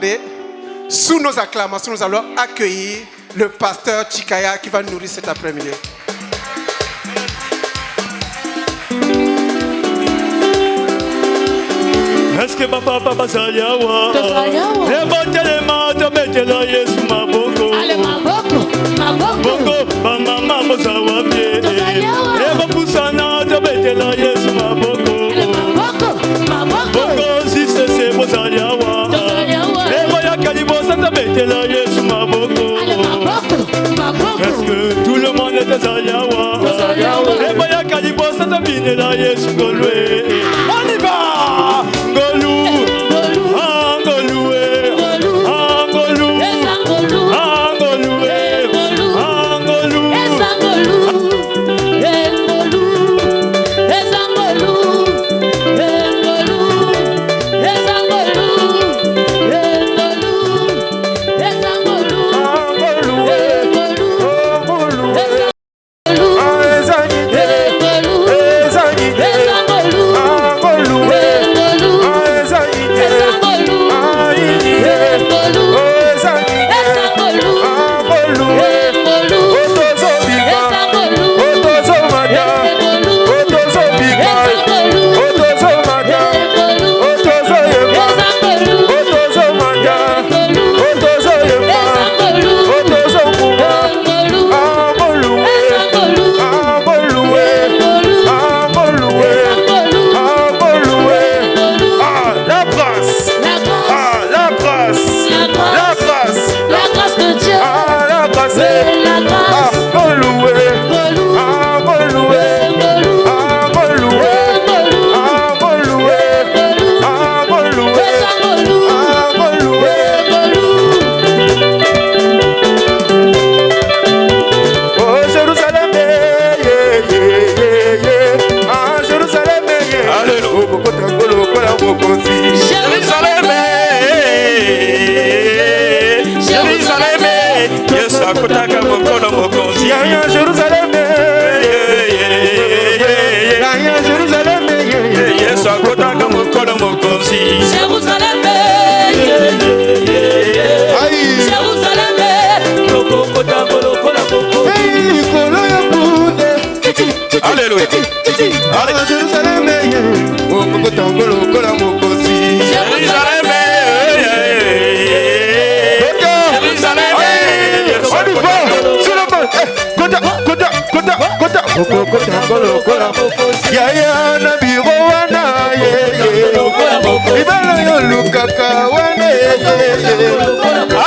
tarder, sous nos acclamations, nous allons accueillir le pasteur Chikaya qui va nous nourrir cet après-midi. Est-ce que papa Sayawa? Et Botelema, Tobetela, Yes, Maboko. Allez, Maboko, Boko, Mama, Mosawabi. Et Bapusana, Tobetela, Yes, Maboko. Boko, si c'est Mosayawa. Et Boya Kalibo, Tobetela, Yes, Maboko. Est-ce que tout le monde est Sayawa? Et Boya Kalibo, Tobetela, Yes, Golwe. On y va!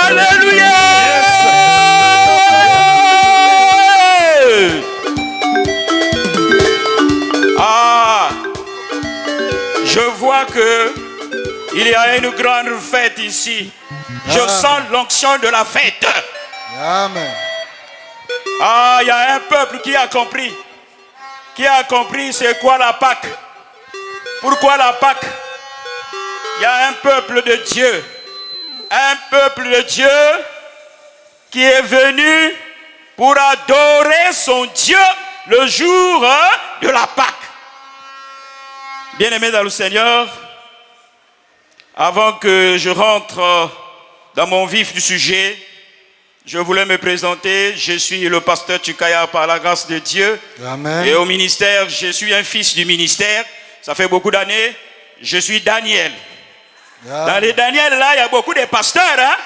Alléluia. Ah, je vois que il y a une grande fête ici. Je sens l'onction de la fête. Amen. Ah, il y a un peuple qui a compris. Qui a compris c'est quoi la Pâque. Pourquoi la Pâque? Il y a un peuple de Dieu. Un peuple de Dieu qui est venu pour adorer son Dieu le jour de la Pâque. Bien-aimés dans le Seigneur, avant que je rentre dans mon vif du sujet, je voulais me présenter. Je suis le pasteur Chikaya par la grâce de Dieu. Amen. Et au ministère, je suis un fils du ministère. Ça fait beaucoup d'années. Je suis Daniel. Amen. Dans les Daniel, là, il y a beaucoup de pasteurs. Hein?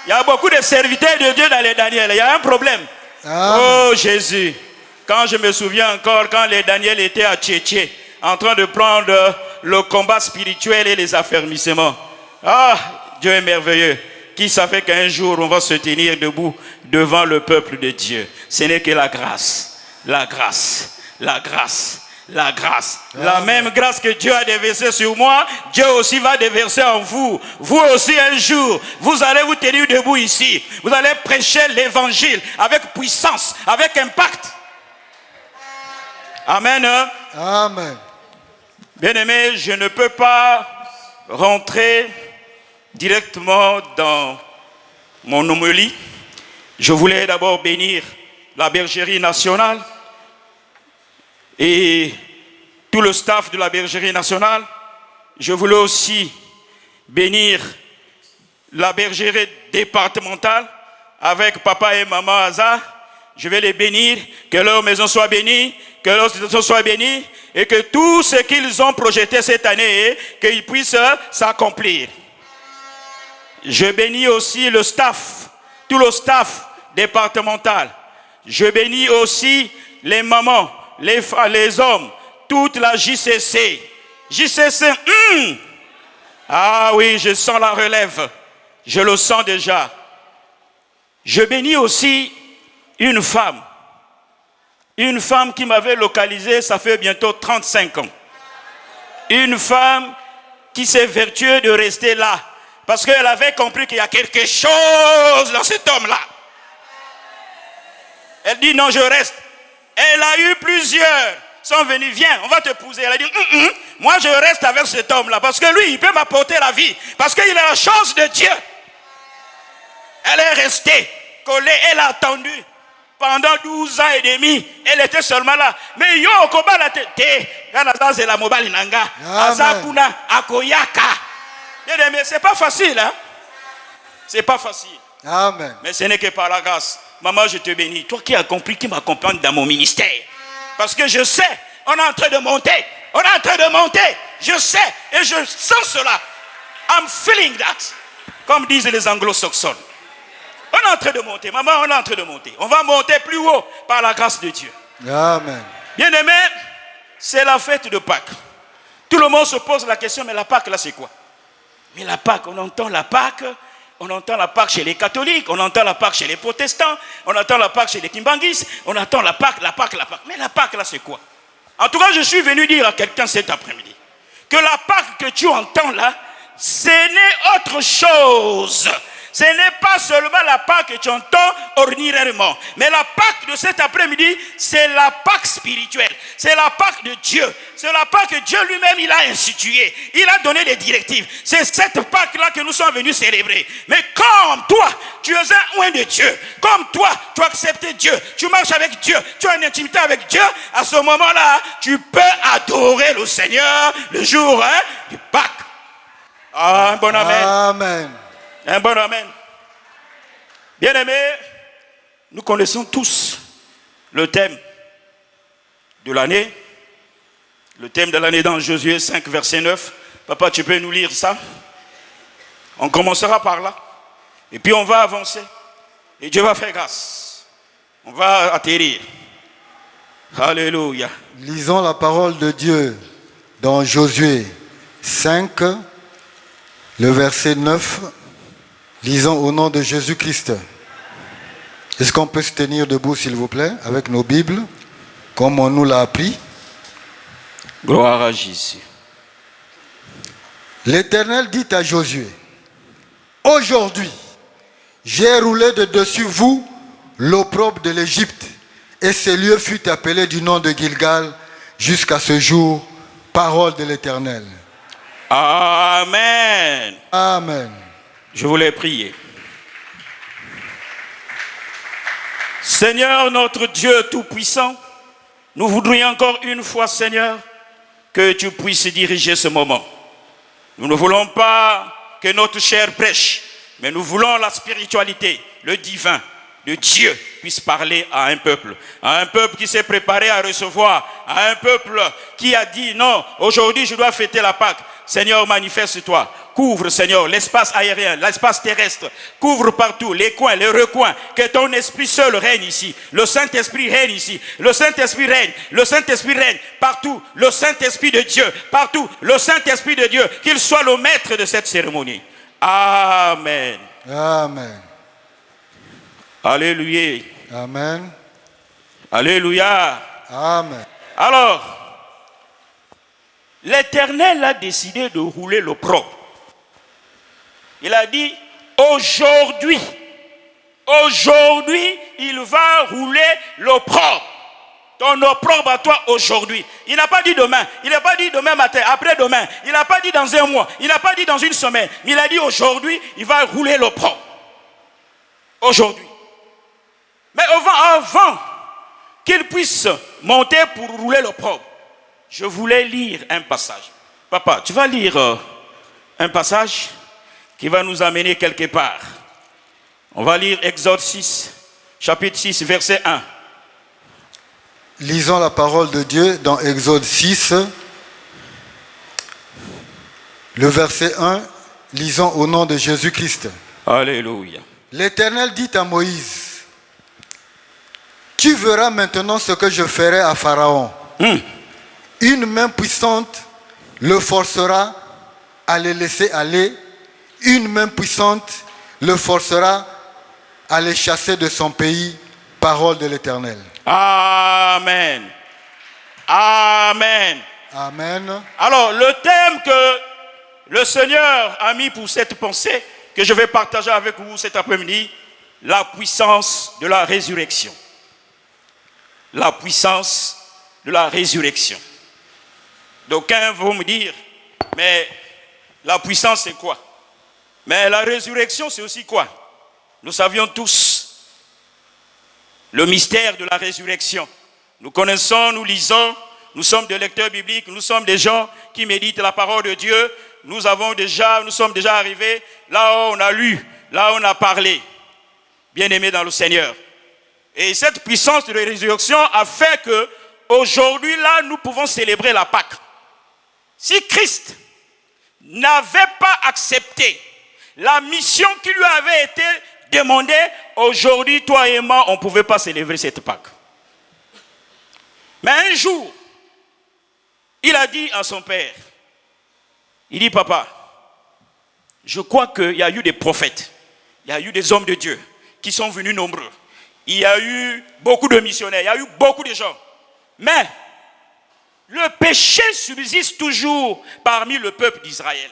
Il y a beaucoup de serviteurs de Dieu dans les Daniel. Il y a un problème. Amen. Oh Jésus. Quand je me souviens encore, quand les Daniel étaient à Tchétché, en train de prendre le combat spirituel et les affermissements. Ah, Dieu est merveilleux. Qui savait qu'un jour on va se tenir debout devant le peuple de Dieu. Ce n'est que la grâce, la grâce, la grâce, la grâce. Amen. La même grâce que Dieu a déversée sur moi, Dieu aussi va déverser en vous. Vous aussi un jour, vous allez vous tenir debout ici. Vous allez prêcher l'évangile avec puissance, avec impact. Amen. Amen. Bien-aimé, je ne peux pas rentrer directement dans mon homélie. Je voulais d'abord bénir la Bergerie nationale et tout le staff de la Bergerie nationale. Je voulais aussi bénir la bergerie départementale avec papa et maman Hazard. Je vais les bénir, que leur maison soit bénie, que leur situation soit bénie et que tout ce qu'ils ont projeté cette année, qu'ils puissent s'accomplir. Je bénis aussi le staff, tout le staff départemental. Je bénis aussi les mamans, les hommes, toute la JCC. JCC, ah oui, je sens la relève. Je le sens déjà. Je bénis aussi une femme qui m'avait localisé, ça fait bientôt 35 ans. Une femme qui s'est vertueuse de rester là. Parce qu'elle avait compris qu'il y a quelque chose dans cet homme-là. Elle dit non, je reste. Elle a eu plusieurs. Sont venus, viens, on va t'épouser. Elle a dit, moi je reste avec cet homme-là. Parce que lui, il peut m'apporter la vie. Parce qu'il a la chance de Dieu. Elle est restée collée, elle a attendu. Pendant 12 ans et demi, elle était seulement là. Mais yo, koba la tete, c'est la mobile nanga. Azakuna, akoyaka. Mais c'est pas facile, hein? C'est pas facile. Amen. Mais ce n'est que par la grâce. Maman, je te bénis. Toi qui as compris, qui m'accompagne dans mon ministère. Parce que je sais, on est en train de monter. On est en train de monter. Je sais et je sens cela. I'm feeling that. Comme disent les anglo-saxons. On est en train de monter. Maman, on est en train de monter. On va monter plus haut par la grâce de Dieu. Amen. Bien-aimé, c'est la fête de Pâques. Tout le monde se pose la question, mais la Pâques, là, c'est quoi? Mais la Pâques, on entend la Pâques. On entend la Pâques chez les catholiques, on entend la Pâques chez les protestants, on entend la Pâques chez les Kimbanguis, on entend la Pâques. Mais la Pâques, là, c'est quoi? En tout cas, je suis venu dire à quelqu'un cet après-midi que la Pâques que tu entends là, ce n'est autre chose. Ce n'est pas seulement la Pâques que tu entends ordinairement, mais la Pâques de cet après-midi, c'est la Pâques spirituelle. C'est la Pâques de Dieu. C'est la Pâques que Dieu lui-même, il a instituée. Il a donné des directives. C'est cette Pâques-là que nous sommes venus célébrer. Mais comme toi, tu es un oint de Dieu, comme toi, tu as accepté Dieu, tu marches avec Dieu, tu as une intimité avec Dieu, à ce moment-là, tu peux adorer le Seigneur le jour du Pâques. Ah, un bon amen. Amen. Un bon amen. Bien-aimés, nous connaissons tous le thème de l'année. Le thème de l'année dans Josué 5, verset 9. Papa, tu peux nous lire ça? On commencera par là. Et puis on va avancer. Et Dieu va faire grâce. On va atterrir. Alléluia. Lisons la parole de Dieu dans Josué 5, le verset 9. Lisons au nom de Jésus-Christ. Est-ce qu'on peut se tenir debout, s'il vous plaît, avec nos Bibles, comme on nous l'a appris? Gloire à Jésus. L'Éternel dit à Josué, aujourd'hui, j'ai roulé de dessus vous l'opprobre de l'Égypte, et ce lieu fut appelé du nom de Gilgal jusqu'à ce jour, parole de l'Éternel. Amen. Amen. Je voulais prier. Seigneur, notre Dieu Tout-Puissant, nous voudrions encore une fois, Seigneur, que tu puisses diriger ce moment. Nous ne voulons pas que notre chair prêche, mais nous voulons la spiritualité, le divin, de Dieu puisse parler à un peuple qui s'est préparé à recevoir, à un peuple qui a dit non, aujourd'hui je dois fêter la Pâque. Seigneur, manifeste-toi. Couvre, Seigneur, l'espace aérien, l'espace terrestre. Couvre partout, les coins, les recoins. Que ton esprit seul règne ici. Le Saint-Esprit règne ici. Le Saint-Esprit règne. Le Saint-Esprit règne partout. Le Saint-Esprit de Dieu, partout. Le Saint-Esprit de Dieu, qu'il soit le maître de cette cérémonie. Amen. Amen. Alléluia. Amen. Alléluia. Amen. Alors, l'Éternel a décidé de rouler l'opprobre. Il a dit, aujourd'hui, il va rouler l'opprobre. Ton opprobre à toi aujourd'hui. Il n'a pas dit demain. Il n'a pas dit demain matin, après-demain. Il n'a pas dit dans un mois. Il n'a pas dit dans une semaine. Mais il a dit aujourd'hui, il va rouler l'opprobre. Aujourd'hui. Mais avant qu'il puisse monter pour rouler l'opprobre, je voulais lire un passage. Papa, tu vas lire un passage qui va nous amener quelque part. On va lire Exode 6, chapitre 6, verset 1. Lisons la parole de Dieu dans Exode 6, le verset 1. Lisons au nom de Jésus-Christ. Alléluia. L'Éternel dit à Moïse, tu verras maintenant ce que je ferai à Pharaon. Une main puissante le forcera à les laisser aller. Une main puissante le forcera à les chasser de son pays. Parole de l'Éternel. Amen. Amen. Amen. Alors, le thème que le Seigneur a mis pour cette pensée, que je vais partager avec vous cet après-midi, la puissance de la résurrection. La puissance de la résurrection. D'aucuns vont me dire, mais la puissance c'est quoi? Mais la résurrection c'est aussi quoi? Nous savions tous le mystère de la résurrection. Nous connaissons, nous lisons, nous sommes des lecteurs bibliques, nous sommes des gens qui méditent la parole de Dieu. Nous sommes déjà arrivés là où on a lu, là où on a parlé. Bien-aimés dans le Seigneur. Et cette puissance de la résurrection a fait que aujourd'hui là, nous pouvons célébrer la Pâque. Si Christ n'avait pas accepté la mission qui lui avait été demandée, aujourd'hui, toi et moi, on ne pouvait pas célébrer cette Pâque. Mais un jour, il a dit à son père, il dit, papa, je crois qu'il y a eu des prophètes, il y a eu des hommes de Dieu qui sont venus nombreux. Il y a eu beaucoup de missionnaires, il y a eu beaucoup de gens. Mais le péché subsiste toujours parmi le peuple d'Israël.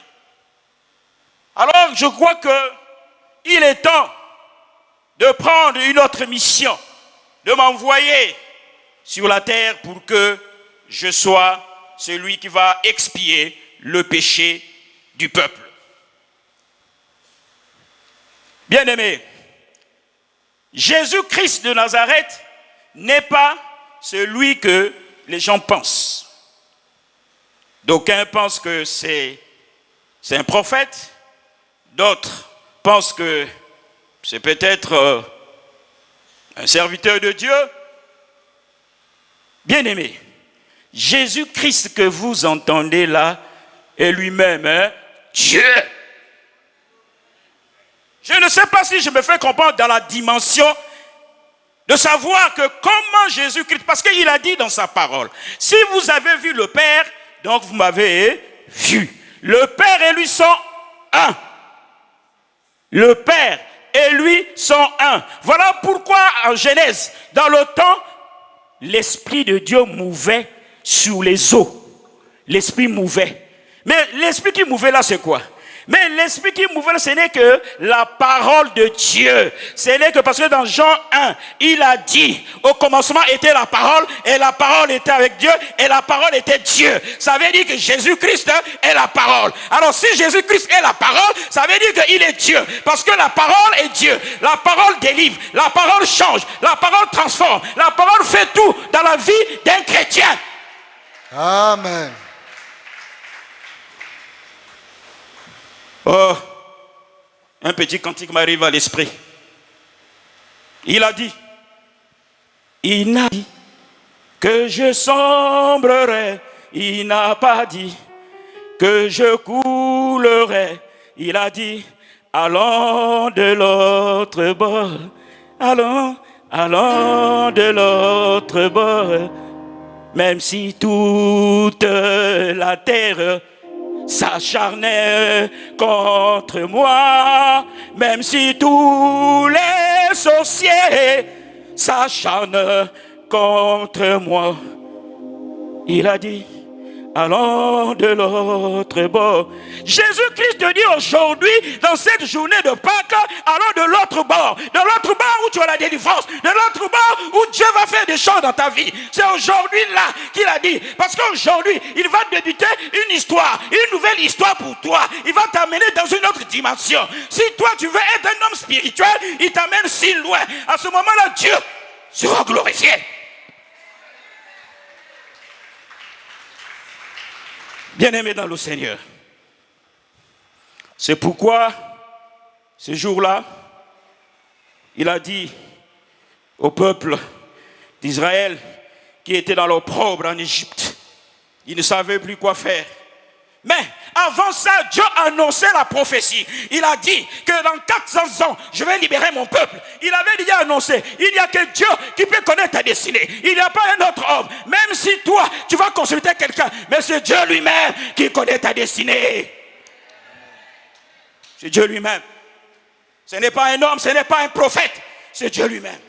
Alors je crois qu'il est temps de prendre une autre mission, de m'envoyer sur la terre pour que je sois celui qui va expier le péché du peuple. Bien-aimés, Jésus-Christ de Nazareth n'est pas celui que les gens pensent. D'aucuns pensent que c'est un prophète, d'autres pensent que c'est peut-être un serviteur de Dieu. Bien-aimés, Jésus-Christ que vous entendez là est lui-même Dieu. Je ne sais pas si je me fais comprendre dans la dimension de savoir que comment Jésus-Christ, parce qu'il a dit dans sa parole, si vous avez vu le Père, donc vous m'avez vu. Le Père et lui sont un. Le Père et lui sont un. Voilà pourquoi en Genèse, dans le temps, l'Esprit de Dieu mouvait sur les eaux. L'Esprit mouvait. Mais l'Esprit qui mouvait là, c'est quoi? Mais l'Esprit qui mouvait, ce n'est que la parole de Dieu. Ce n'est que parce que dans Jean 1, il a dit, au commencement était la parole, et la parole était avec Dieu, et la parole était Dieu. Ça veut dire que Jésus-Christ est la parole. Alors si Jésus-Christ est la parole, ça veut dire qu'il est Dieu. Parce que la parole est Dieu. La parole délivre, la parole change, la parole transforme, la parole fait tout dans la vie d'un chrétien. Amen. Oh, un petit cantique m'arrive à l'esprit. Il n'a dit que je sombrerai. Il n'a pas dit que je coulerai. Il a dit, allons de l'autre bord. Allons de l'autre bord. Même si toute la terre s'acharnait contre moi, même si tous les sorciers s'acharnent contre moi. Il a dit, allons de l'autre bord. Jésus-Christ te dit aujourd'hui, dans cette journée de Pâques, allons de l'autre bord. De l'autre bord où tu as la délivrance. De l'autre bord où Dieu va faire des choses dans ta vie. C'est aujourd'hui là qu'il a dit. Parce qu'aujourd'hui, il va débuter une histoire, une nouvelle histoire pour toi. Il va t'amener dans une autre dimension. Si toi tu veux être un homme spirituel, il t'amène si loin. À ce moment-là, Dieu sera glorifié. Bien-aimés dans le Seigneur, c'est pourquoi Ce jour-là, il a dit au peuple d'Israël qui était dans l'opprobre en Égypte, il ne savait plus quoi faire. Mais avant ça, Dieu a annoncé la prophétie. Il a dit que dans 400 ans, je vais libérer mon peuple. Il avait déjà annoncé, il n'y a que Dieu qui peut connaître ta destinée. Il n'y a pas un autre homme. Même si toi, tu vas consulter quelqu'un, mais c'est Dieu lui-même qui connaît ta destinée. C'est Dieu lui-même. Ce n'est pas un homme, ce n'est pas un prophète, c'est Dieu lui-même.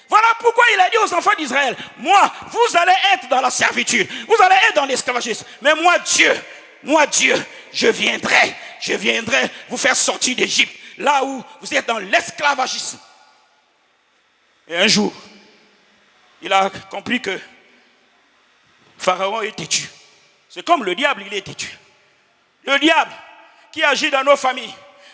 Voilà pourquoi il a dit aux enfants d'Israël, moi, vous allez être dans la servitude, vous allez être dans l'esclavagisme, mais moi, Dieu, je viendrai vous faire sortir d'Égypte, là où vous êtes dans l'esclavagisme. Et un jour, il a compris que Pharaon est têtu. C'est comme le diable, il est têtu. Le diable qui agit dans nos familles,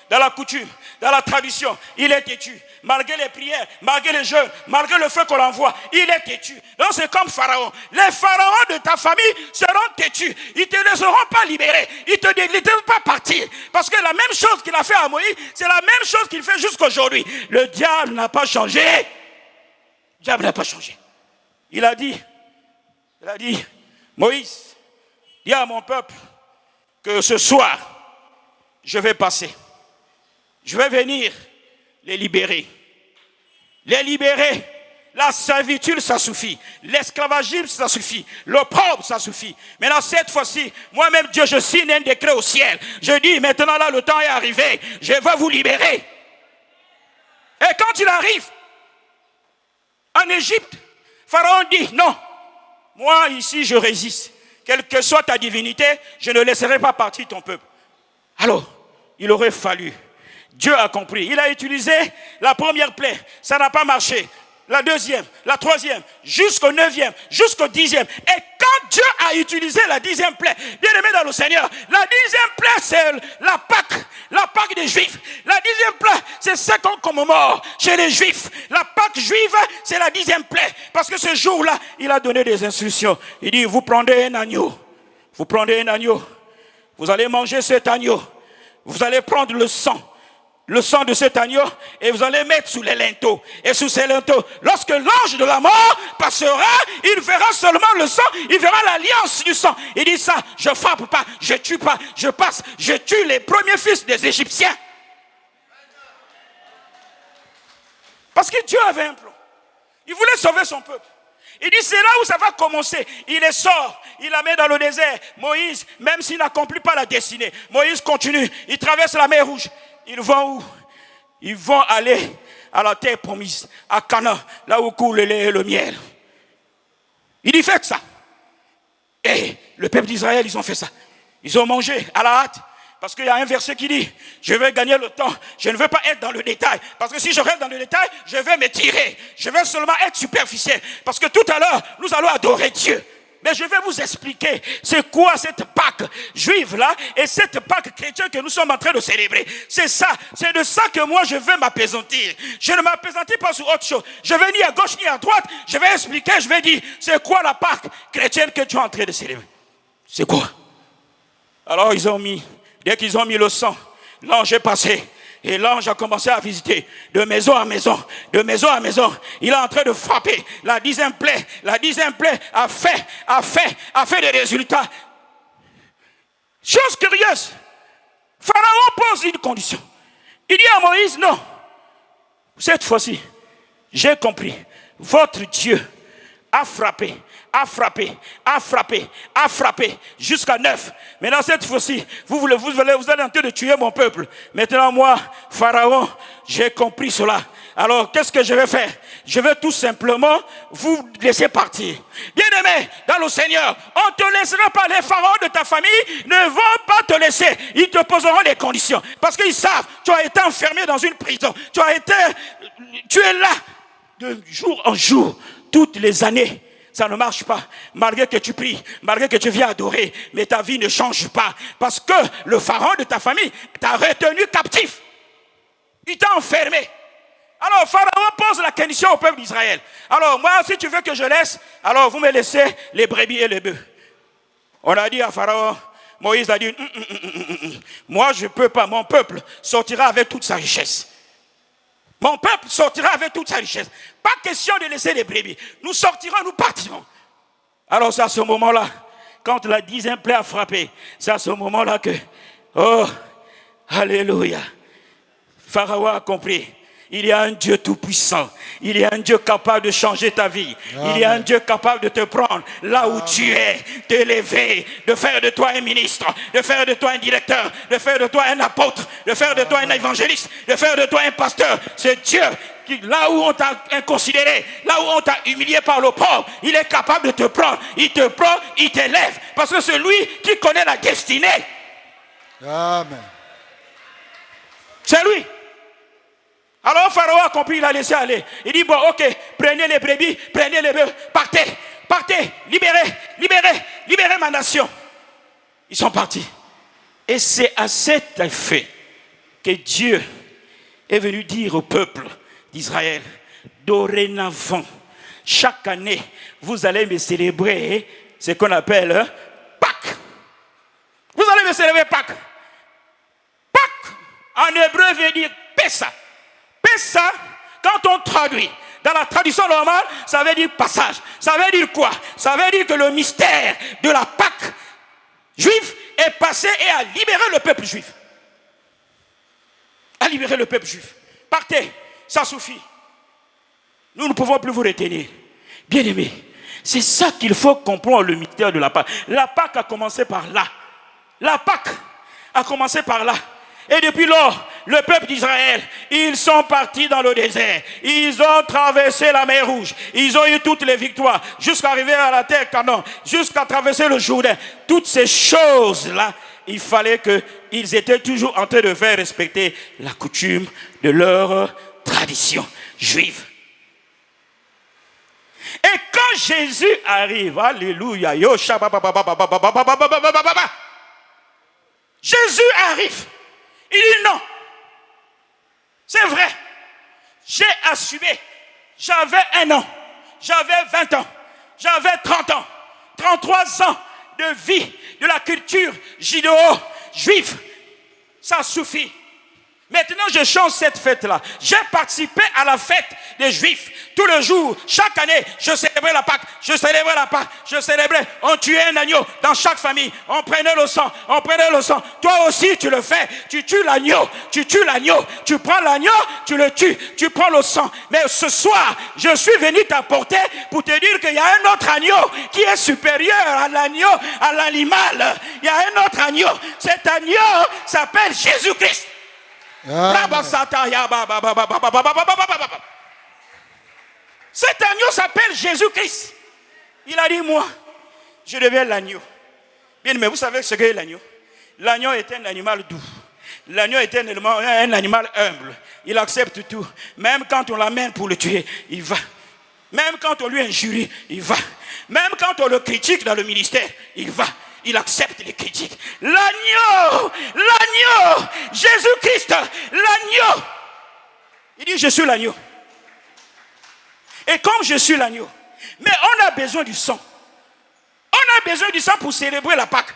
dans la coutume, dans la tradition, il est têtu. Malgré les prières, malgré les jeûnes, malgré le feu qu'on envoie, il est têtu. Donc c'est comme Pharaon. Les pharaons de ta famille seront têtus. Ils ne te laisseront pas libérer. Ils ne te laisseront pas partir. Parce que la même chose qu'il a fait à Moïse, c'est la même chose qu'il fait jusqu'à aujourd'hui. Le diable n'a pas changé. Le diable n'a pas changé. Il a dit, Moïse, dis à mon peuple que ce soir, je vais passer. Je vais venir les libérer. Les libérer. La servitude, ça suffit. L'esclavagisme, ça suffit. L'opprobre, ça suffit. Maintenant, cette fois-ci, moi-même, Dieu, je signe un décret au ciel. Je dis, maintenant là, le temps est arrivé. Je vais vous libérer. Et quand il arrive en Égypte, Pharaon dit, non, moi ici, je résiste. Quelle que soit ta divinité, je ne laisserai pas partir ton peuple. Alors, il aurait fallu. Dieu a compris. Il a utilisé la première plaie. Ça n'a pas marché. La deuxième, la troisième, jusqu'au 9e, jusqu'au 10e. Et quand Dieu a utilisé la 10e plaie, bien aimé dans le Seigneur, la 10e plaie, c'est la Pâque des Juifs. La 10e plaie, c'est 5 ans comme mort chez les Juifs. La Pâque juive, c'est la 10e plaie. Parce que ce jour-là, il a donné des instructions. Il dit, vous prenez un agneau. Vous prenez un agneau. Vous allez manger cet agneau. Vous allez prendre le sang de cet agneau, et vous allez mettre sous les linteaux. Et sous ces linteaux, lorsque l'ange de la mort passera, il verra seulement le sang, il verra l'alliance du sang. Il dit ça, je frappe pas, je tue pas, je passe, je tue les premiers fils des Égyptiens. Parce que Dieu avait un plan. Il voulait sauver son peuple. Il dit, c'est là où ça va commencer. Il les sort, il la met dans le désert. Moïse, même s'il n'accomplit pas la destinée, Moïse continue, il traverse la mer Rouge. Ils vont où? Ils vont aller à la terre promise, à Canaan, là où coule le lait et le miel. Il dit, faites ça. Et le peuple d'Israël, ils ont fait ça. Ils ont mangé à la hâte. Parce qu'il y a un verset qui dit, je vais gagner le temps, je ne veux pas être dans le détail. Parce que si je reste dans le détail, je vais m'étirer. Je vais seulement être superficiel. Parce que tout à l'heure, nous allons adorer Dieu. Mais je vais vous expliquer c'est quoi cette Pâque juive là et cette Pâque chrétienne que nous sommes en train de célébrer. C'est ça, c'est de ça que moi je veux m'appesantir. Je ne m'appesantis pas sur autre chose. Je vais ni à gauche ni à droite, je vais expliquer, je vais dire c'est quoi la Pâque chrétienne que tu es en train de célébrer. C'est quoi? Alors dès qu'ils ont mis le sang, l'ange est passé. Et l'ange a commencé à visiter de maison à maison, de maison à maison. Il est en train de frapper. La 10e plaie a fait des résultats. Chose curieuse. Pharaon pose une condition. Il dit à Moïse, non. Cette fois-ci, j'ai compris. Votre Dieu a frappé jusqu'à 9. Maintenant, cette fois-ci, vous allez en train de tuer mon peuple. Maintenant, moi, Pharaon, j'ai compris cela. Alors, qu'est-ce que je vais faire? Je vais tout simplement vous laisser partir. Bien-aimé, dans le Seigneur, on ne te laissera pas. Les pharaons de ta famille ne vont pas te laisser. Ils te poseront des conditions. Parce qu'ils savent, tu as été enfermé dans une prison. Tu es là, de jour en jour, toutes les années. Ça ne marche pas, malgré que tu pries, malgré que tu viens adorer, mais ta vie ne change pas, parce que le pharaon de ta famille t'a retenu captif. Il t'a enfermé. Alors Pharaon pose la condition au peuple d'Israël. Alors moi, si tu veux que je laisse, alors vous me laissez les brebis et les bœufs. On a dit à Pharaon, Moïse a dit, Moi, je ne peux pas. Mon peuple sortira avec toute sa richesse. Mon peuple sortira avec toute sa richesse. Pas question de laisser les brebis. Nous sortirons, nous partirons. Alors c'est à ce moment-là, quand la 10e plaie a frappé, c'est à ce moment-là que, oh, alléluia, Pharaon a compris. Il y a un Dieu tout-puissant. Il y a un Dieu capable de changer ta vie. Amen. Il y a un Dieu capable de te prendre là où Amen. Tu es, t'élever, de faire de toi un ministre, de faire de toi un directeur, de faire de toi un apôtre, de faire de toi un évangéliste, de faire de toi un pasteur. C'est Dieu qui, là où on t'a inconsidéré, là où on t'a humilié par l'opprobre, il est capable de te prendre. Il te prend, il t'élève. Parce que c'est lui qui connaît la destinée. Amen. C'est lui. Alors Pharaon a compris, il a laissé aller. Il dit, bon, ok, prenez les brebis, prenez les bœufs, partez, libérez ma nation. Ils sont partis. Et c'est à cet effet que Dieu est venu dire au peuple d'Israël, dorénavant, chaque année, vous allez me célébrer ce qu'on appelle Pâques. Vous allez me célébrer Pâques. Pâques, en hébreu, veut dire Pessa. Pessa, quand on traduit, dans la traduction normale, ça veut dire passage. Ça veut dire quoi? Ça veut dire que le mystère de la Pâque juive est passé et a libéré le peuple juif. A libéré le peuple juif. Partez, ça suffit. Nous ne pouvons plus vous retenir. Bien-aimés, c'est ça qu'il faut comprendre, le mystère de la Pâque. La Pâque a commencé par là. La Pâque a commencé par là. Et depuis lors, le peuple d'Israël, ils sont partis dans le désert. Ils ont traversé la mer Rouge. Ils ont eu toutes les victoires jusqu'à arriver à la terre Canaan, jusqu'à traverser le Jourdain. Toutes ces choses-là, il fallait qu'ils étaient toujours en train de faire respecter la coutume de leur tradition juive. Et quand Jésus arrive, alléluia, Jésus arrive. Il dit non. C'est vrai. J'ai assumé. J'avais 1 an. J'avais 20 ans. J'avais 30 ans. 33 ans de vie de la culture judéo-juive. Ça suffit. Maintenant, je change cette fête-là. J'ai participé à la fête des Juifs. Tous les jours, chaque année, je célébrais la Pâque. Je célébrais. On tuait un agneau dans chaque famille. On prenait le sang. Toi aussi, tu le fais. Tu tues l'agneau. Tu prends l'agneau, tu le tues. Tu prends le sang. Mais ce soir, je suis venu t'apporter pour te dire qu'il y a un autre agneau qui est supérieur à l'agneau, à l'animal. Il y a un autre agneau. Cet agneau s'appelle Jésus-Christ. Cet agneau s'appelle Jésus-Christ. Il a dit, moi, je deviens l'agneau. Bien, mais vous savez ce qu'est l'agneau? L'agneau est un animal doux. L'agneau est un animal humble. Il accepte tout. Même quand on l'amène pour le tuer, il va. Même quand on lui injurie, il va. Même quand on le critique dans le ministère, il va. Il accepte les critiques. L'agneau, Jésus-Christ, l'agneau. Il dit, je suis l'agneau. Et comme je suis l'agneau, mais on a besoin du sang. On a besoin du sang pour célébrer la Pâque.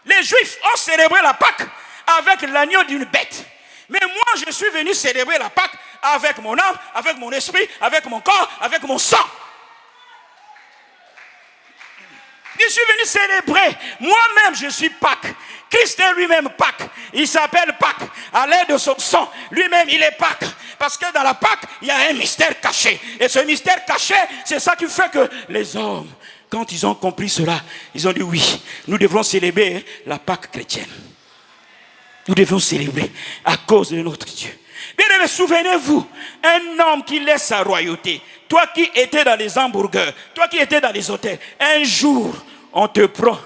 Les Juifs ont célébré la Pâque avec l'agneau d'une bête. Mais moi, je suis venu célébrer la Pâque avec mon âme, avec mon esprit, avec mon corps, avec mon sang. Je suis venu célébrer. Moi-même, je suis Pâques. Christ est lui-même Pâques. Il s'appelle Pâques. À l'aide de son sang, lui-même, il est Pâques. Parce que dans la Pâque, il y a un mystère caché. Et ce mystère caché, c'est ça qui fait que les hommes, quand ils ont compris cela, ils ont dit oui, nous devrons célébrer la Pâque chrétienne. Nous devons célébrer à cause de notre Dieu. Bien aimé, souvenez-vous, un homme qui laisse sa royauté, toi qui étais dans les hamburgers, toi qui étais dans les hôtels, un jour, on te prend,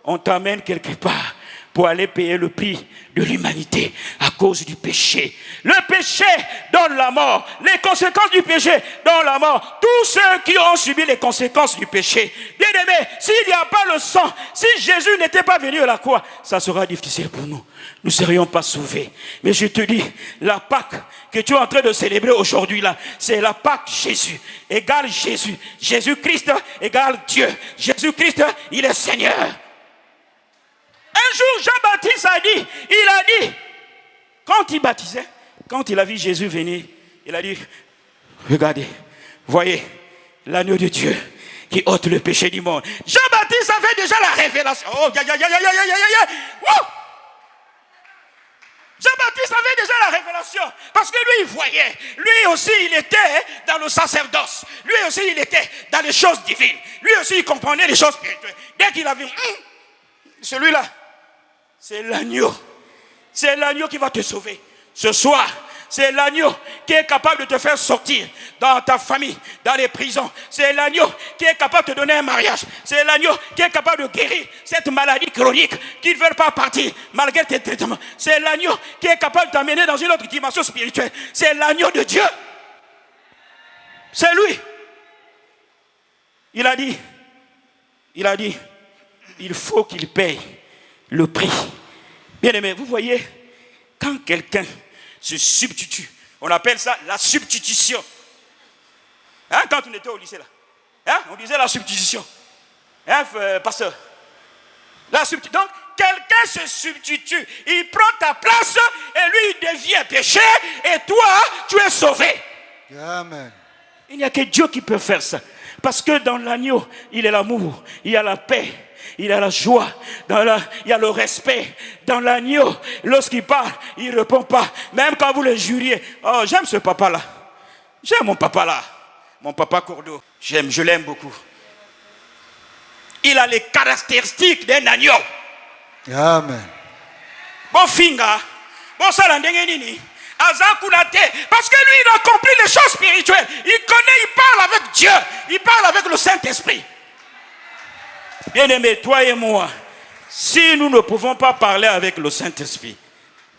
on t'amène quelque part pour aller payer le prix de l'humanité à cause du péché. Le péché donne la mort. Les conséquences du péché donnent la mort. Tous ceux qui ont subi les conséquences du péché. Bien aimé, s'il n'y a pas le sang, si Jésus n'était pas venu à la croix, ça sera difficile pour nous. Nous ne serions pas sauvés. Mais je te dis, la Pâque que tu es en train de célébrer aujourd'hui là, c'est la Pâque Jésus. Égale Jésus. Jésus-Christ égale Dieu. Jésus-Christ, il est Seigneur. Un jour, Jean-Baptiste il a dit, quand il baptisait, quand il a vu Jésus venir, il a dit, regardez, voyez, l'agneau de Dieu qui ôte le péché du monde. Jean-Baptiste avait déjà la révélation. Oh, Jean-Baptiste avait déjà la révélation. Parce que lui, il voyait. Lui aussi, il était dans le sacerdoce. Lui aussi, il était dans les choses divines. Lui aussi, il comprenait les choses spirituelles. Dès qu'il a vu, celui-là, c'est l'agneau. C'est l'agneau qui va te sauver. Ce soir, c'est l'agneau qui est capable de te faire sortir dans ta famille, dans les prisons. C'est l'agneau qui est capable de te donner un mariage. C'est l'agneau qui est capable de guérir cette maladie chronique qui ne veut pas partir malgré tes traitements. C'est l'agneau qui est capable de t'amener dans une autre dimension spirituelle. C'est l'agneau de Dieu. C'est lui. Il a dit, il faut qu'il paye le prix. Bien aimé, vous voyez, quand quelqu'un se substitue, on appelle ça la substitution. Hein, quand on était au lycée là, hein, on disait la substitution. Hein, pasteur. Donc, quelqu'un se substitue, il prend ta place et lui il devient péché et toi tu es sauvé. Amen. Il n'y a que Dieu qui peut faire ça. Parce que dans l'agneau, il y a l'amour, il y a la paix, il y a la joie, il y a le respect. Dans l'agneau, lorsqu'il parle, il ne répond pas. Même quand vous le juriez, oh, j'aime ce papa-là. J'aime mon papa-là. Mon papa Courdeau. Je l'aime beaucoup. Il a les caractéristiques d'un agneau. Amen. Bon finga, bon salandengeni. Parce que lui, il a compris les choses spirituelles. Il connaît, il parle avec Dieu. Il parle avec le Saint-Esprit. Bien-aimés, toi et moi, si nous ne pouvons pas parler avec le Saint-Esprit,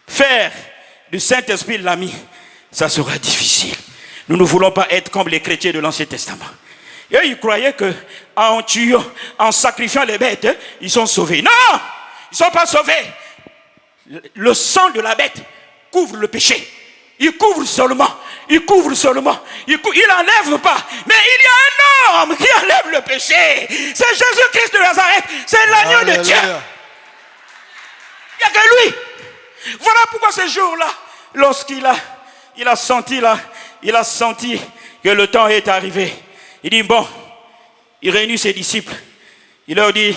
faire du Saint-Esprit l'ami, ça sera difficile. Nous ne voulons pas être comme les chrétiens de l'Ancien Testament. Et ils croyaient qu'en tuant, en sacrifiant les bêtes, ils sont sauvés. Non, ils ne sont pas sauvés. Le sang de la bête couvre le péché. Il couvre seulement. Il n'enlève pas. Mais il y a un homme qui enlève le péché. C'est Jésus-Christ de Nazareth. C'est l'agneau de Dieu. Il n'y a que lui. Voilà pourquoi ce jour-là, lorsqu'il a senti que le temps est arrivé, il dit, bon, il réunit ses disciples. Il leur dit,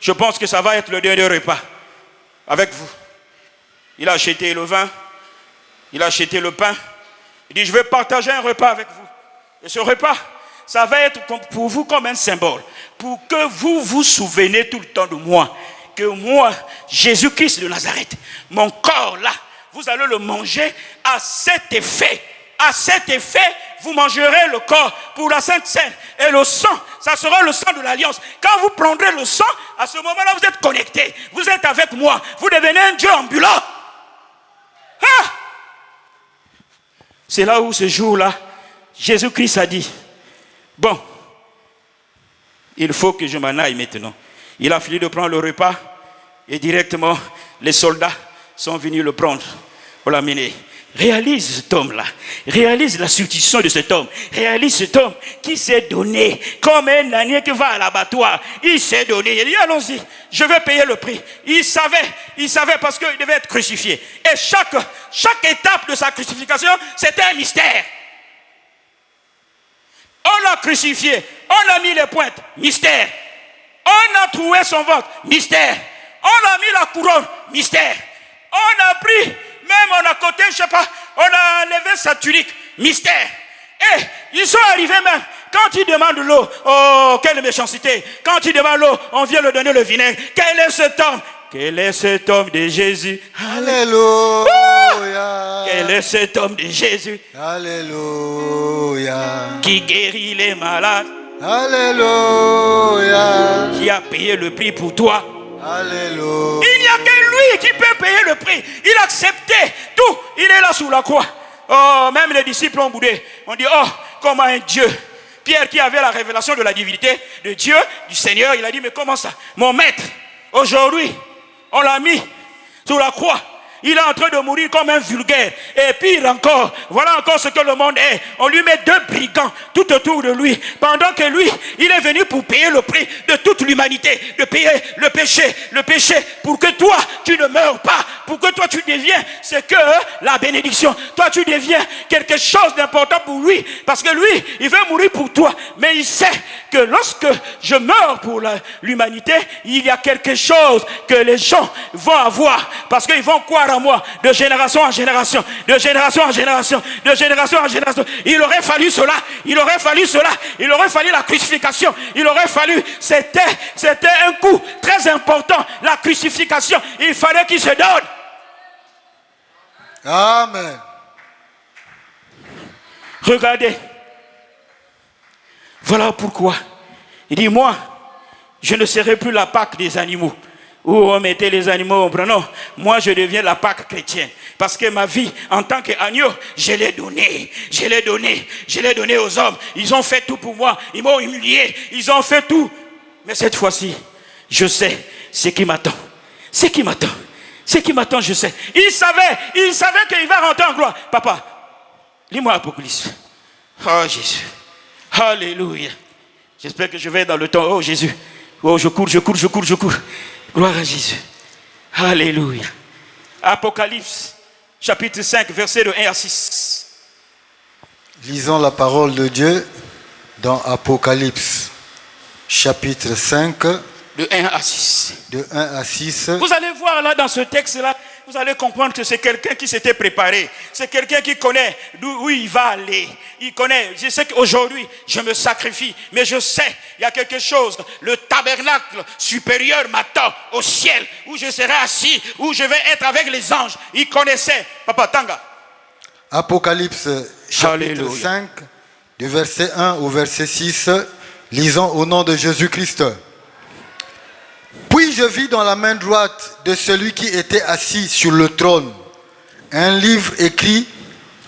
je pense que ça va être le dernier repas avec vous. Il a acheté le vin, il a acheté le pain. Il dit, je vais partager un repas avec vous. Et ce repas, ça va être pour vous comme un symbole. Pour que vous vous souveniez tout le temps de moi. Que moi, Jésus-Christ de Nazareth, mon corps là, vous allez le manger à cet effet. À cet effet, vous mangerez le corps pour la Sainte Seine. Et le sang, ça sera le sang de l'Alliance. Quand vous prendrez le sang, à ce moment-là, vous êtes connectés. Vous êtes avec moi. Vous devenez un Dieu ambulant. Ah! C'est là où ce jour-là, Jésus-Christ a dit, bon, il faut que je m'en aille maintenant. Il a fini de prendre le repas et directement, les soldats sont venus le prendre pour l'amener. Réalise cet homme-là. Réalise la substitution de cet homme. Réalise cet homme qui s'est donné comme un agneau qui va à l'abattoir. Il s'est donné. Il dit, allons-y, je vais payer le prix. Il savait parce qu'il devait être crucifié. Et chaque étape de sa crucifixion, c'était un mystère. On l'a crucifié. On a mis les pointes. Mystère. On a troué son ventre. Mystère. On a mis la couronne. Mystère. On a pris, même on a côté, je ne sais pas, on a enlevé sa tunique. Mystère. Et ils sont arrivés même. Quand il demande l'eau, oh, quelle méchanceté. Quand il demande l'eau, on vient lui donner le vinaigre. Quel est cet homme? Quel est cet homme de Jésus? Alléluia. Quel est cet homme de Jésus? Alléluia. Qui guérit les malades. Alléluia. Qui a payé le prix pour toi. Alléluia. Il n'y a que lui qui peut payer le prix. Il a accepté tout. Il est là sous la croix. Oh, même les disciples ont boudé. On dit, oh, comment un Dieu. Pierre qui avait la révélation de la divinité de Dieu, du Seigneur, il a dit, mais comment ça? Mon maître, aujourd'hui, on l'a mis sous la croix. Il est en train de mourir comme un vulgaire. Et pire encore, voilà encore ce que le monde est. On lui met 2 brigands tout autour de lui. Pendant que lui, il est venu pour payer le prix de toute l'humanité. De payer le péché. Pour que toi, tu ne meurs pas. Pour que toi, tu deviens, c'est que la bénédiction. Toi, tu deviens quelque chose d'important pour lui. Parce que lui, il veut mourir pour toi. Mais il sait que lorsque je meurs pour l'humanité, il y a quelque chose que les gens vont avoir. Parce qu'ils vont croire en moi de génération en génération, de génération en génération, de génération en génération. Il aurait fallu cela, il aurait fallu la crucifixion, il aurait fallu, c'était un coup très important, la crucifixion. Il fallait qu'il se donne. Amen. Regardez. Voilà pourquoi il dit, moi, je ne serai plus la Pâque des animaux, où on mettait les animaux au non, moi je deviens la Pâque chrétienne. Parce que ma vie en tant qu'agneau, je l'ai donné aux hommes. Ils ont fait tout pour moi, ils m'ont humilié, ils ont fait tout. Mais cette fois-ci, je sais ce qui m'attend. Ce qui m'attend, je sais. Il savait qu'il va rentrer en gloire. Papa, lis-moi Apocalypse. Oh Jésus. Alléluia. J'espère que je vais dans le temps. Oh Jésus. Oh, je cours. Gloire à Jésus. Alléluia. Apocalypse, chapitre 5, versets de 1 à 6. Lisons la parole de Dieu dans Apocalypse, chapitre 5, de 1 à 6. De 1 à 6. Vous allez voir là dans ce texte-là, vous allez comprendre que c'est quelqu'un qui s'était préparé. C'est quelqu'un qui connaît d'où il va aller. Il connaît. Je sais qu'aujourd'hui, je me sacrifie. Mais je sais, il y a quelque chose. Le tabernacle supérieur m'attend au ciel, où je serai assis, où je vais être avec les anges. Il connaissait. Papa Tanga. Apocalypse, chapitre Alléluia. 5, du verset 1 au verset 6. Lisons au nom de Jésus-Christ. Puis je vis dans la main droite de celui qui était assis sur le trône un livre écrit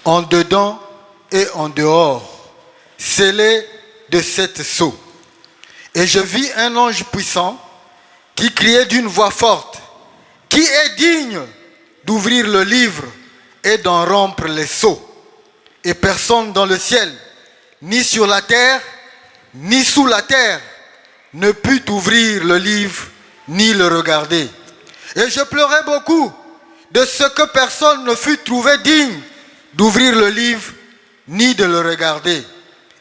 en dedans et en dehors, scellé de 7 sceaux. Et je vis un ange puissant qui criait d'une voix forte: qui est digne d'ouvrir le livre et d'en rompre les sceaux? Et personne dans le ciel, ni sur la terre, ni sous la terre, ne put ouvrir le livre ni le regarder. Et je pleurais beaucoup de ce que personne ne fut trouvé digne d'ouvrir le livre ni de le regarder.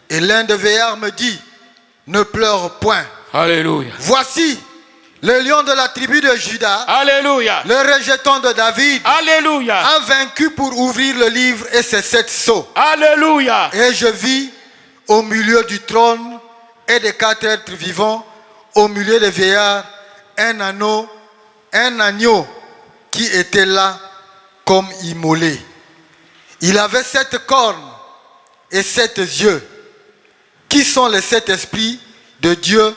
Et l'un des veillards me dit: ne pleure point. Alléluia. Voici le lion de la tribu de Juda, Alléluia. le rejeton de David, Alléluia. a vaincu pour ouvrir le livre et ses 7 sceaux. Alléluia. Et je vis au milieu du trône et des 4 êtres vivants, au milieu des vieillards, un agneau qui était là comme immolé. Il avait 7 cornes et 7 yeux, qui sont les 7 esprits de Dieu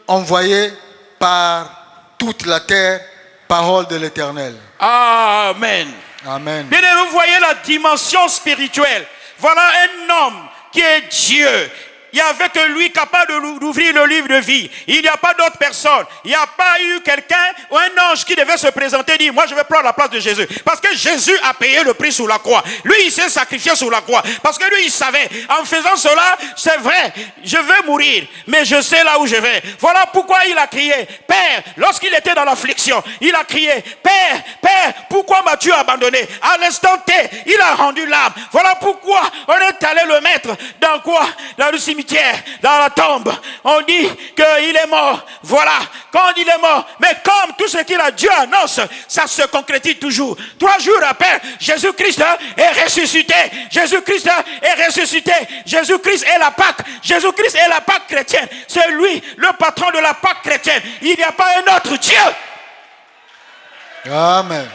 envoyés par toute la terre, parole de l'Éternel. Amen. Amen. Bien, vous voyez la dimension spirituelle. Voilà un homme qui est Dieu. Il n'y avait que lui capable d'ouvrir le livre de vie. Il n'y a pas d'autre personne. Il n'y a pas eu quelqu'un ou un ange qui devait se présenter et dire: moi je vais prendre la place de Jésus. Parce que Jésus a payé le prix sur la croix. Lui il s'est sacrifié sur la croix. Parce que lui il savait, en faisant cela, c'est vrai, je vais mourir, mais je sais là où je vais. Voilà pourquoi il a crié: Père, lorsqu'il était dans l'affliction, il a crié: Père, Père, pourquoi m'as-tu abandonné? À l'instant T, il a rendu l'âme. Voilà pourquoi on est allé le mettre dans quoi? Dans le cimetière, dans la tombe. On dit qu'il est mort. Voilà, quand il est mort, mais comme tout ce qu'il a, Dieu annonce, ça se concrétise toujours. 3 jours après, Jésus-Christ est ressuscité. Jésus-Christ est ressuscité. Jésus-Christ est la Pâque. Jésus-Christ est la Pâque chrétienne. C'est lui, le patron de la Pâque chrétienne. Il n'y a pas un autre Dieu. Amen.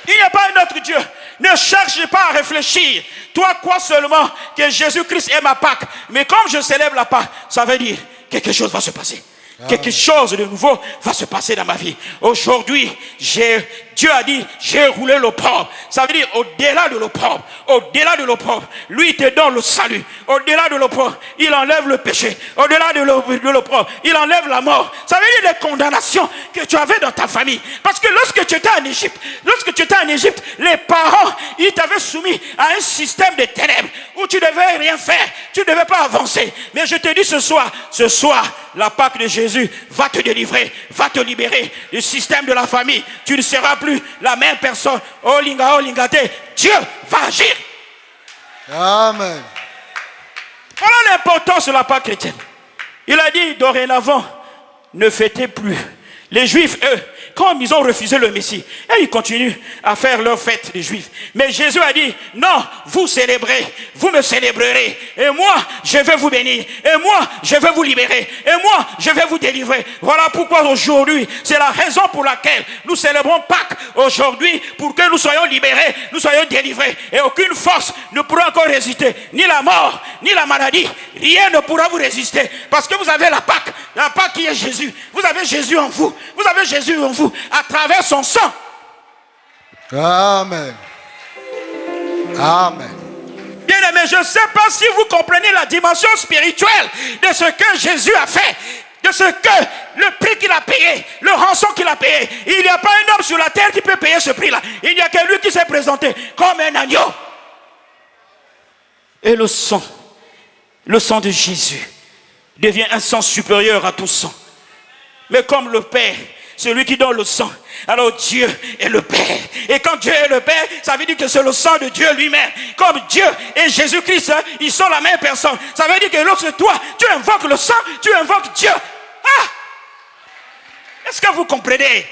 Il n'y a pas un autre Dieu. Ne cherche pas à réfléchir. Toi, crois seulement que Jésus-Christ est ma Pâque. Mais comme je célèbre la Pâque, ça veut dire quelque chose va se passer. Quelque chose de nouveau va se passer dans ma vie. Aujourd'hui, Dieu a dit, j'ai roulé l'opprobre. Ça veut dire au-delà de l'opprobre. Au-delà de l'opprobre. Lui, il te donne le salut. Au-delà de l'opprobre, il enlève le péché. Au-delà de l'opprobre, il enlève la mort. Ça veut dire les condamnations que tu avais dans ta famille. Parce que lorsque tu étais en Égypte, les parents, ils t'avaient soumis à un système de ténèbres où tu ne devais rien faire. Tu ne devais pas avancer. Mais je te dis ce soir, la Pâque de Jésus va te délivrer, va te libérer du système de la famille. Tu ne seras plus la même personne. Oh lingate, Dieu va agir. Amen. Voilà l'importance de la Pâque chrétienne. Il a dit dorénavant, ne fêtez plus. Les Juifs, eux, comme ils ont refusé le Messie, et ils continuent à faire leur fête des Juifs. Mais Jésus a dit, non, vous célébrez, vous me célébrerez. Et moi, je vais vous bénir. Et moi, je vais vous libérer. Et moi, je vais vous délivrer. Voilà pourquoi aujourd'hui, c'est la raison pour laquelle nous célébrons Pâques aujourd'hui, pour que nous soyons libérés, nous soyons délivrés. Et aucune force ne pourra encore résister. Ni la mort, ni la maladie. Rien ne pourra vous résister. Parce que vous avez la Pâque qui est Jésus. Vous avez Jésus en vous. Vous avez Jésus en vous à travers son sang. Amen. Amen. Bien aimé, je ne sais pas si vous comprenez la dimension spirituelle de ce que Jésus a fait, de ce que le prix qu'il a payé, le rançon qu'il a payé. Il n'y a pas un homme sur la terre qui peut payer ce prix-là. Il n'y a que lui qui s'est présenté comme un agneau. Et le sang de Jésus devient un sang supérieur à tout sang. Mais comme le Père, celui qui donne le sang, alors Dieu est le Père. Et quand Dieu est le Père, ça veut dire que c'est le sang de Dieu lui-même. Comme Dieu et Jésus-Christ, ils sont la même personne. Ça veut dire que lorsque toi, tu invoques le sang, tu invoques Dieu. Ah! Est-ce que vous comprenez?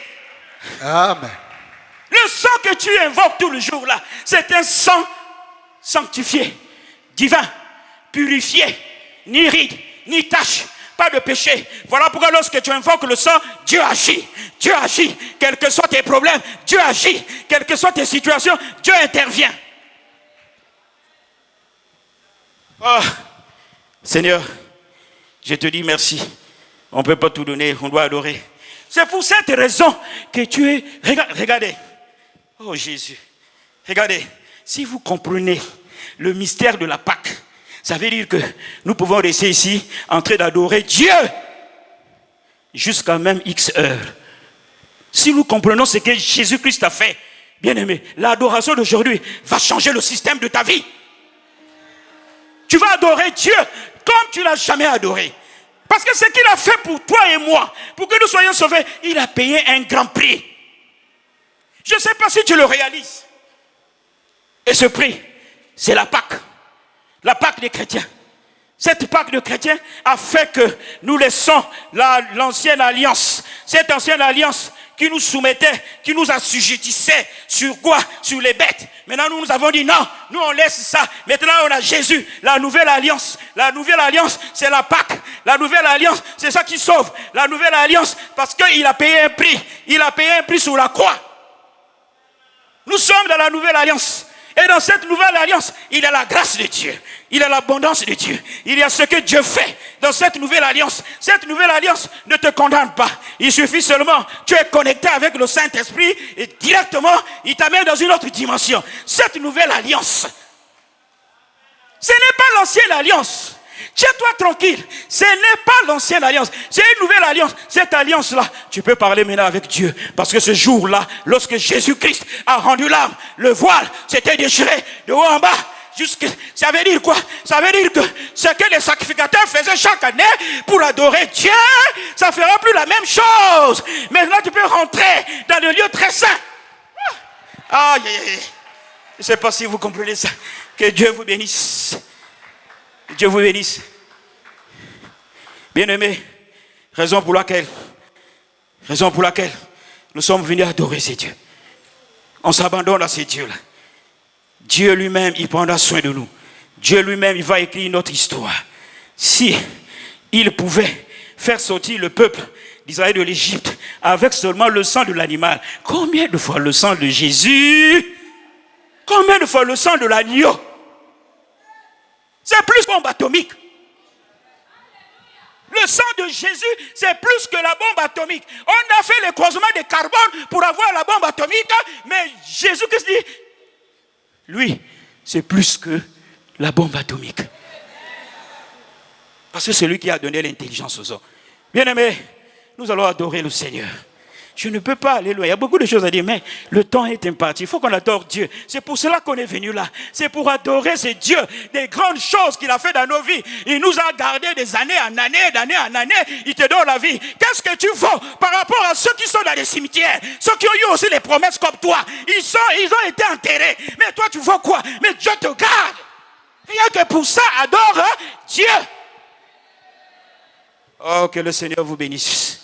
Amen. Le sang que tu invoques tout le jour là, c'est un sang sanctifié, divin, purifié, ni ride, ni tache. Pas de péché. Voilà pourquoi lorsque tu invoques le sang, Dieu agit. Dieu agit. Quels que soient tes problèmes, Dieu agit. Quelles que soient tes situations, Dieu intervient. Oh, Seigneur, je te dis merci. On ne peut pas tout donner, on doit adorer. C'est pour cette raison que tu es... Regardez. Oh Jésus. Regardez. Si vous comprenez le mystère de la Pâque, ça veut dire que nous pouvons rester ici en train d'adorer Dieu jusqu'à même X heures. Si nous comprenons ce que Jésus-Christ a fait, bien aimé, l'adoration d'aujourd'hui va changer le système de ta vie. Tu vas adorer Dieu comme tu ne l'as jamais adoré. Parce que ce qu'il a fait pour toi et moi, pour que nous soyons sauvés, il a payé un grand prix. Je ne sais pas si tu le réalises. Et ce prix, c'est la Pâque. La Pâque des chrétiens. Cette Pâque de chrétiens a fait que nous laissons l'ancienne alliance. Cette ancienne alliance qui nous soumettait, qui nous assujettissait sur quoi? Sur les bêtes. Maintenant nous avons dit non, nous on laisse ça. Maintenant on a Jésus, la nouvelle alliance. La nouvelle alliance, c'est la Pâque. La nouvelle alliance, c'est ça qui sauve. La nouvelle alliance, parce qu'il a payé un prix. Il a payé un prix sur la croix. Nous sommes dans la nouvelle alliance. Et dans cette nouvelle alliance, il y a la grâce de Dieu. Il y a l'abondance de Dieu. Il y a ce que Dieu fait dans cette nouvelle alliance. Cette nouvelle alliance ne te condamne pas. Il suffit seulement, tu es connecté avec le Saint-Esprit et directement, il t'amène dans une autre dimension. Cette nouvelle alliance, ce n'est pas l'ancienne alliance. Tiens-toi tranquille. Ce n'est pas l'ancienne alliance. C'est une nouvelle alliance. Cette alliance-là, tu peux parler maintenant avec Dieu. Parce que ce jour-là, lorsque Jésus-Christ a rendu l'âme, le voile s'était déchiré de haut en bas. Ça veut dire quoi? Ça veut dire que ce que les sacrificateurs faisaient chaque année pour adorer Dieu, ça ne fera plus la même chose. Maintenant, tu peux rentrer dans le lieu très saint. Aïe, aïe, aïe. Je ne sais pas si vous comprenez ça. Que Dieu vous bénisse. Dieu vous bénisse. Bien-aimés, raison pour laquelle nous sommes venus adorer ces dieux. On s'abandonne à ces dieux-là. Dieu lui-même, il prendra soin de nous. Dieu lui-même, il va écrire notre histoire. Si il pouvait faire sortir le peuple d'Israël de l'Égypte avec seulement le sang de l'animal, combien de fois le sang de Jésus? Combien de fois le sang de l'agneau? C'est plus bombe atomique. Le sang de Jésus, c'est plus que la bombe atomique. On a fait le croisement de carbone pour avoir la bombe atomique, mais Jésus-Christ dit, lui, c'est plus que la bombe atomique. Parce que c'est lui qui a donné l'intelligence aux hommes. Bien-aimés, nous allons adorer le Seigneur. Je ne peux pas aller loin. Il y a beaucoup de choses à dire, mais le temps est imparti. Il faut qu'on adore Dieu. C'est pour cela qu'on est venu là. C'est pour adorer ce Dieu, des grandes choses qu'il a fait dans nos vies. Il nous a gardés des années en années, d'année en année. Il te donne la vie. Qu'est-ce que tu vaux par rapport à ceux qui sont dans les cimetières? Ceux qui ont eu aussi les promesses comme toi. Ils ont été enterrés. Mais toi, tu vaux quoi? Mais Dieu te garde. Rien que pour ça, adore Dieu. Oh, que le Seigneur vous bénisse.